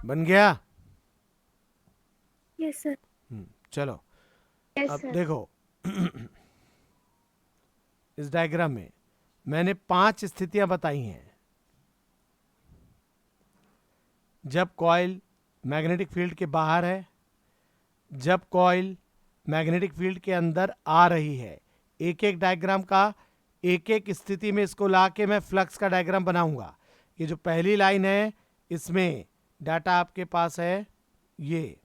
बन गया? Yes sir. चलो यस अब सर। देखो इस डायग्राम में मैंने 5 स्थितियां बताई हैं। जब कॉइल मैग्नेटिक फील्ड के बाहर है, जब कॉइल मैग्नेटिक फील्ड के अंदर आ रही है। एक एक डायग्राम का एक एक स्थिति में इसको ला के मैं फ्लक्स का डायग्राम बनाऊंगा। ये जो पहली लाइन है इसमें डाटा आपके पास है, ये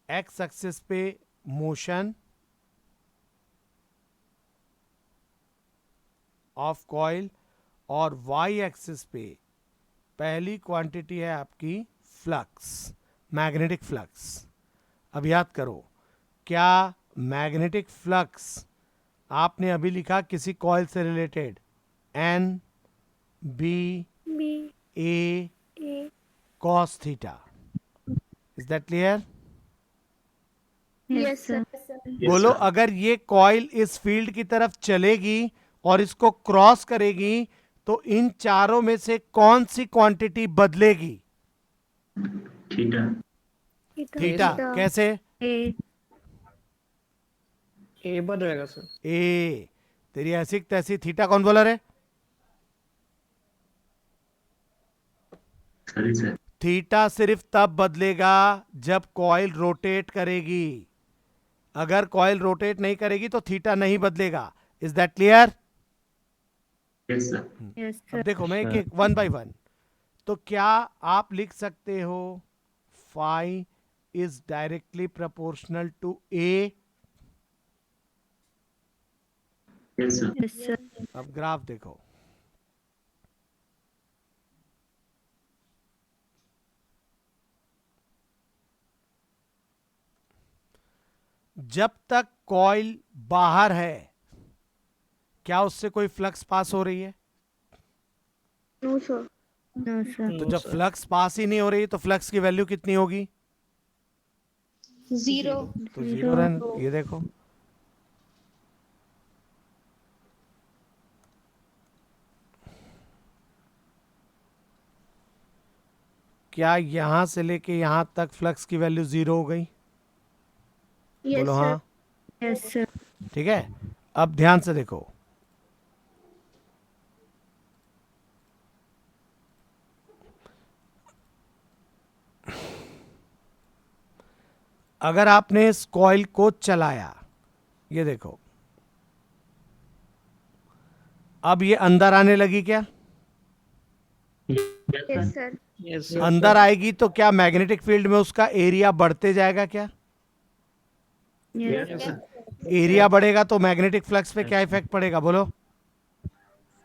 एक्स एक्सिस पे मोशन ऑफ कॉइल और वाई एक्सिस पे पहली क्वांटिटी है आपकी फ्लक्स, मैग्नेटिक फ्लक्स। अब याद करो, क्या मैग्नेटिक फ्लक्स आपने अभी लिखा किसी कॉइल से related, N B B A A cos theta. Is that clear? Yes sir. बोलो अगर ये कॉइल इस फील्ड की तरफ चलेगी और इसको क्रॉस करेगी तो इन चारों में से कौन सी क्वांटिटी बदलेगी? थीटा। थीटा। थीटा। कैसे? ए ए बदलेगा सर। ए। तेरी ऐसी तैसी थीटा कौन बोला रे? Sorry sir. थीटा सिर्फ तब बदलेगा जब कॉइल रोटेट करेगी। अगर कॉइल रोटेट नहीं करेगी तो थीटा नहीं बदलेगा। Is that clear? Yes sir. Yes अब सर। देखो मैं एक एक वन बाय वन। तो क्या आप लिख सकते हो phi is directly proportional to A? Yes sir. Yes sir. अब ग्राफ देखो, जब तक कॉइल बाहर है क्या उससे कोई फ्लक्स पास हो रही है? No sir. No sir. तो जब फ्लक्स पास ही नहीं हो रही तो फ्लक्स की वैल्यू कितनी होगी? जीरो। तो जीरो रहना। ये देखो, क्या यहां से लेके यहां तक फ्लक्स की वैल्यू जीरो हो गई? यस बोलो सर। हाँ। Yes sir. ठीक है, अब ध्यान से देखो, अगर आपने इस कॉइल को चलाया, ये देखो, अब ये अंदर आने लगी क्या? Yes sir. यस अंदर आएगी तो क्या मैग्नेटिक फील्ड में उसका एरिया बढ़ते जाएगा क्या? Yes sir. एरिया बढ़ेगा तो मैग्नेटिक फ्लक्स पे क्या इफेक्ट पड़ेगा? बोलो।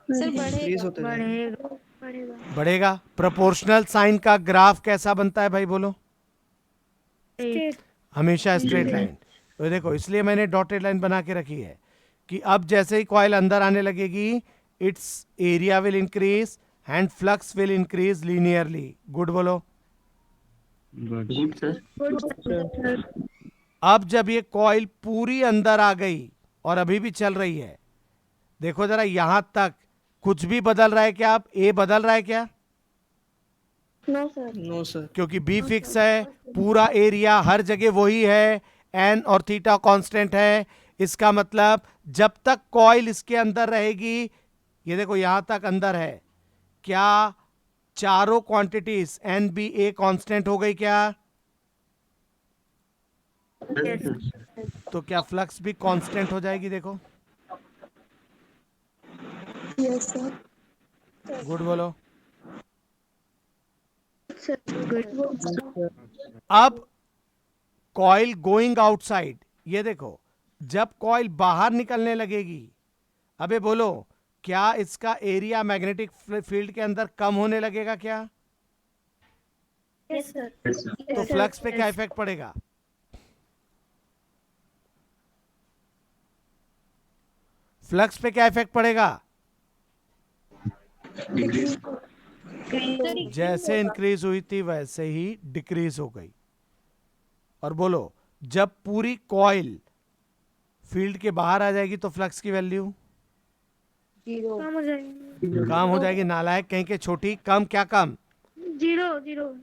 सर इंक्रीज बढ़ेगा। होते जाएगा। बढ़ेगा। बढ़ेगा। बढ़ेगा। प्रोपोर्शनल साइन का ग्राफ कैसा बनता है भाई? बोलो। स्ट्रेट। हमेशा स्ट्रेट लाइन। तो देखो इसलिए मैंने डॉटेड लाइन बना के रखी है कि अब जैसे ही कॉइल अंदर आने लगेगी its area will increase and flux will increase linearly. Good बोलो। Good sir. Good sir. अब जब ये कॉइल पूरी अंदर आ गई और अभी भी चल रही है, देखो जरा यहां तक कुछ भी बदल रहा है क्या? अब ए बदल रहा है क्या? No sir. No sir. क्योंकि बी फिक्स है, पूरा एरिया हर जगह वही है, एन और थीटा कांस्टेंट है। इसका मतलब जब तक कॉइल इसके अंदर रहेगी, ये देखो यहां तक अंदर है, क्या चारों quantities N B A constant हो गई क्या? तो क्या फ्लक्स भी कांस्टेंट हो जाएगी? देखो। Yes sir. गुड बोलो। गुड। अब कॉइल गोइंग आउटसाइड, ये देखो जब कॉइल बाहर निकलने लगेगी, अबे बोलो, क्या इसका एरिया मैग्नेटिक फील्ड के अंदर कम होने लगेगा क्या? Yes sir. Yes sir. तो फ्लक्स पे क्या इफेक्ट पड़ेगा? फ्लक्स पे क्या इफेक्ट पड़ेगा? डिक्रीज। जैसे इंक्रीज हुई थी वैसे ही डिक्रीज हो गई। और बोलो, जब पूरी कॉइल फील्ड के बाहर आ जाएगी तो फ्लक्स की वैल्यू कम हो जाएगी। कम हो जाएगी। नालायक कहीं के छोटी। कम क्या कम? 0 0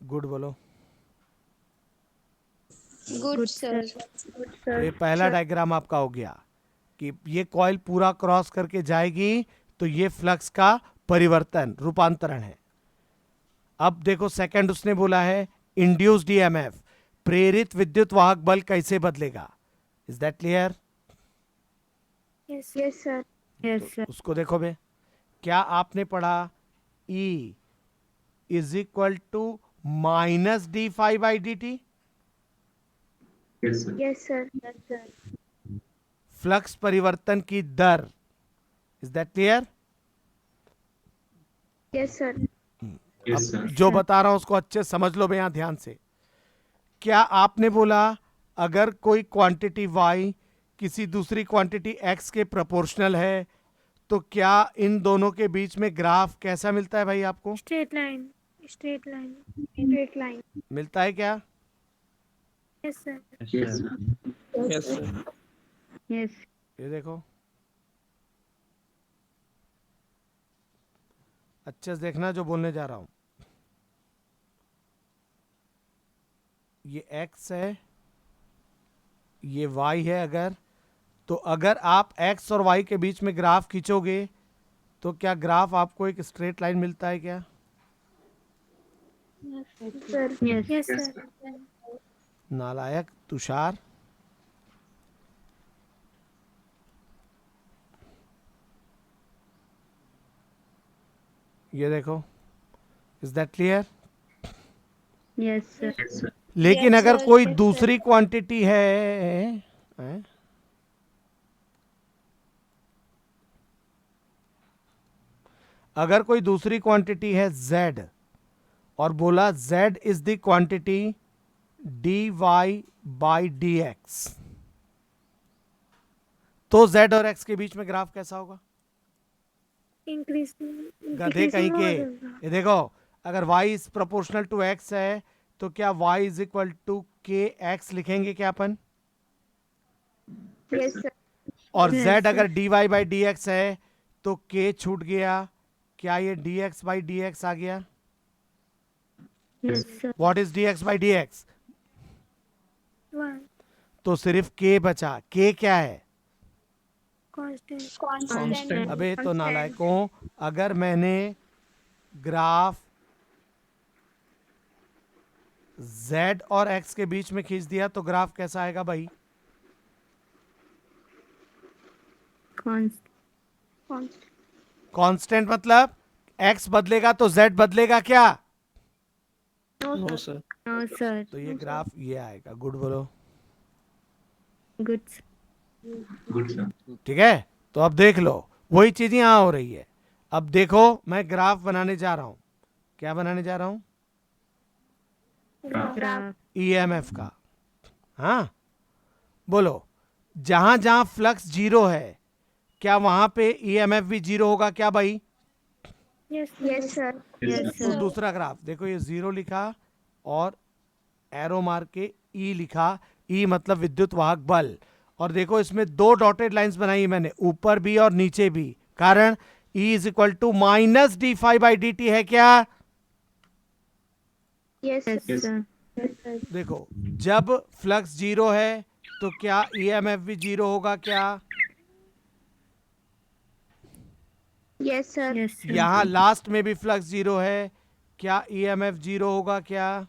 गुड बोलो। Good sir. good तो sir ये पहला डायग्राम आपका हो गया कि ये कॉइल पूरा क्रॉस करके जाएगी तो ये फ्लक्स का परिवर्तन रूपांतरण है। अब देखो सेकंड उसने बोला है इंड्यूस्ड ईएमएफ, प्रेरित विद्युत वाहक बल कैसे बदलेगा। Is that clear? yes sir उसको देखो बे, क्या आपने पढ़ा E is equal to minus D phi by D t? Yes, sir. yes sir flux परिवर्तन की दर। Is that clear? yes sir Yes, sir. जो बता रहा हूं उसको अच्छे से समझ लो भैया ध्यान से। क्या आपने बोला अगर कोई क्वांटिटी y किसी दूसरी क्वांटिटी x के प्रोपोर्शनल है तो क्या इन दोनों के बीच में ग्राफ कैसा मिलता है भाई आपको? straight line straight line मिलता है क्या? yes sir Yes, sir. yes ये देखो अच्छे से देखना जो बोलने जा रहा हूं। ये x है, ये y है। अगर तो अगर आप x और y के बीच में ग्राफ खींचोगे तो क्या ग्राफ आपको एक स्ट्रेट लाइन मिलता है क्या? sir yes Yes, sir नालायक तुषार। ये देखो, is that clear? yes sir Yes, sir. लेकिन Yes, अगर sir. कोई Yes, sir. दूसरी क्वांटिटी है, अगर कोई दूसरी क्वांटिटी है z और बोला z is the quantity dy by dx, तो z और x के बीच में ग्राफ कैसा होगा? गधे कहीं के। ये देखो, अगर y is proportional to x है तो क्या y is equal to K X लिखेंगे क्या अपन? yes sir और Yes, z sir. अगर dy बाई डी एक्स है तो k छूट गया, क्या ये dx बाई डी एक्स आ गया? yes sir what is dx by D X? 1 तो सिर्फ k बचा। k क्या है? constant अबे तो नालायकों, अगर मैंने ग्राफ z और x के बीच में खींच दिया तो ग्राफ कैसा आएगा भाई? constant कांस्टेंट मतलब x बदलेगा तो z बदलेगा क्या? no sir no sir तो ये ग्राफ ये आएगा। गुड बोलो। good Good, sir. ठीक है, तो अब देख लो वही चीज यहां हो रही है। अब देखो मैं ग्राफ बनाने जा रहा हूं। क्या बनाने जा रहा हूं? graph ईएमएफ का। हाँ बोलो, जहां जहां फ्लक्स जीरो है क्या वहां पे ईएमएफ भी जीरो होगा क्या भाई? yes sir Yes, तो दूसरा ग्राफ देखो, ये जीरो लिखा और एरो मार के ई लिखा। ई मतलब विद्युत वाहक बल। और देखो इसमें दो डॉटेड लाइंस बनाई मैंने, ऊपर भी और नीचे भी। कारण E is equal to minus D phi by D T है क्या? yes Yes. sir yes sir देखो, जब फ्लक्स जीरो है तो क्या ईएमएफ भी जीरो होगा क्या? yes sir yes यहां लास्ट में भी फ्लक्स जीरो है, क्या ईएमएफ जीरो होगा क्या?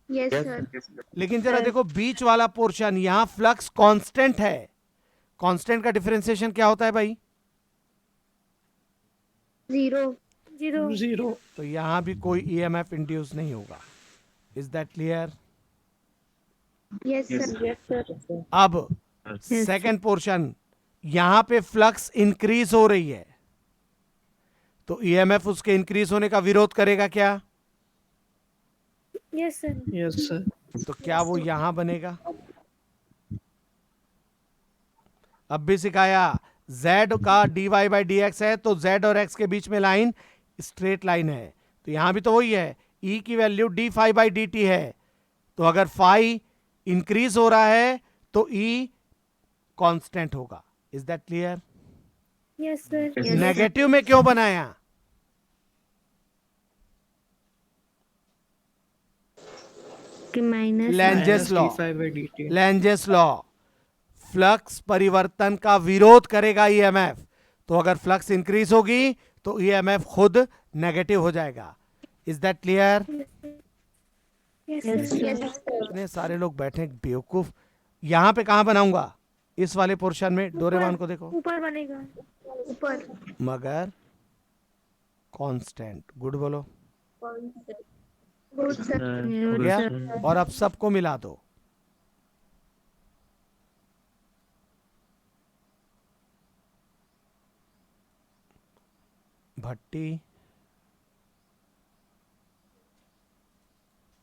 yes Yes, sir sir. Yes, sir. लेकिन जरा देखो बीच वाला पोर्शन, यहां फ्लक्स कांस्टेंट है। कांस्टेंट का डिफरेंशिएशन क्या होता है भाई? 0 तो यहां भी कोई ईएमएफ इंड्यूस नहीं होगा। Is that clear? yes Yes, sir sir. yes sir अब Yes. सेकंड पोर्शन, यहां पे फ्लक्स इंक्रीज हो रही है तो ईएमएफ उसके इंक्रीज होने का विरोध करेगा क्या? yes sir Yes, sir. तो क्या वो यहां बनेगा? अब भी सिखाया, z का dy बाई डी एक्स है तो z और x के बीच में लाइन स्ट्रेट लाइन है। तो यहां भी तो वही है, e की value D phi by D T है। तो अगर फाई इंक्रीज हो रहा है तो e कांस्टेंट होगा। Is that clear? yes sir Yes, sir. Negative में क्यों बनाया? कि minus Lenz's law, -d5/dt। Lenz's law, flux परिवर्तन का विरोध करेगा ईएमएफ। तो अगर फ्लक्स इंक्रीज होगी तो ईएमएफ खुद नेगेटिव हो जाएगा। Is that clear? Yes Yes, sir. इतने सारे लोग बैठे हैं, बेवकूफ। यहाँ पे कहाँ बनाऊंगा? इस वाले पोर्शन में डोरेमोन को देखो, ऊपर बनेगा, ऊपर। मगर कांस्टेंट। गुड बोलो। Good sir. हो गया? और अब सबको मिला दो। भट्टी,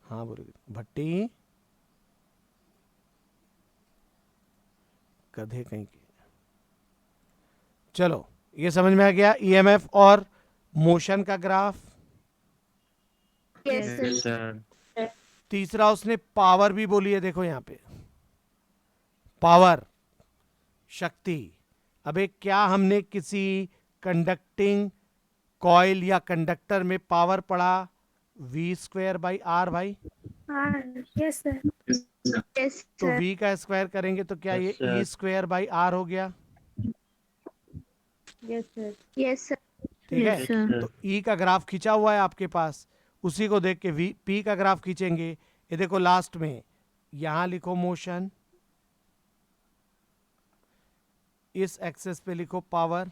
हाँ बोलोगे भट्टी, गधे कहीं के। चलो ये समझ में आ गया ईएमएफ और मोशन का graph. Yes Yes, sir. sir. तीसरा उसने पावर भी बोली है, देखो यहाँ पे पावर, शक्ति। अबे क्या हमने किसी कंडक्टिंग कॉइल या कंडक्टर में पावर पढ़ा? v²/r भाई। Yes sir. Yes, sir. Yes तो सर। v का स्क्वायर करेंगे तो क्या ये e²/r हो गया? Yes, sir. Yes sir. ठीक है। Yes, sir. तो e का ग्राफ खींचा हुआ है आपके पास, उसी को देख के v p का ग्राफ खींचेंगे। ये देखो लास्ट में यहां लिखो मोशन, इस एक्सेस पे लिखो पावर,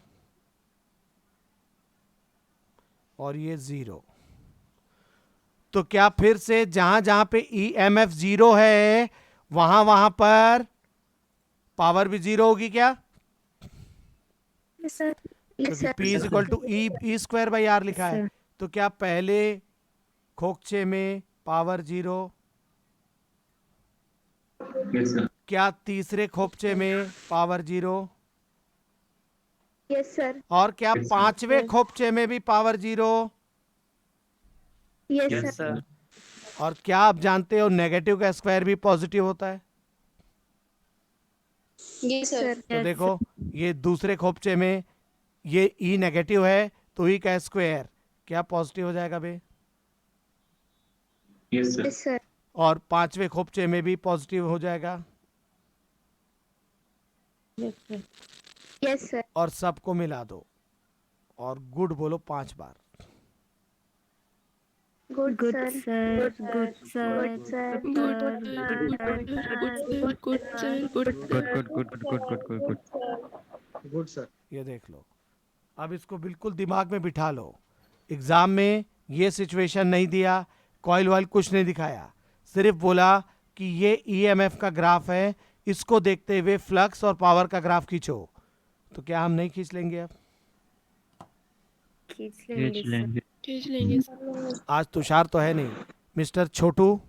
और ये 0। तो क्या फिर से जहां जहां पे ईएमएफ 0 है वहां वहां पर पावर भी 0 होगी क्या? Yes sir. क्योंकि P is equal to e²/r लिखा है। तो क्या पहले खोखचे में पावर 0, Yes, sir. क्या तीसरे खोपचे में पावर 0, यस सर। और क्या Yes, sir. पांचवें खोपचे में भी power 0? Yes Yes, sir. sir. और क्या आप जानते हो नेगेटिव का स्क्वायर भी पॉजिटिव होता है? Yes, sir. तो देखो ये दूसरे खोपचे में ये ई नेगेटिव है, तो ई का स्क्वायर क्या पॉजिटिव हो जाएगा बे? Yes, sir. Yes sir. और पांचवें खोपचे में भी पॉजिटिव हो जाएगा। Yes, sir. Yes sir. और सबको मिला दो और गुड बोलो 5 बार। Good sir. Good sir. Good sir. Good sir. ये देख लो, अब इसको बिल्कुल दिमाग में बिठा लो। एग्जाम में ये सिचुएशन नहीं दिया, कॉइल वॉइल कुछ नहीं दिखाया, सिर्फ बोला कि ये ईएमएफ का ग्राफ है, इसको देखते हुए फ्लक्स और पावर का ग्राफ खींचो। तो क्या हम नहीं खींच लेंगे? अब खींच लेंगे सर। खींच लेंगे सर। आज तुषार तो है नहीं, मिस्टर छोटू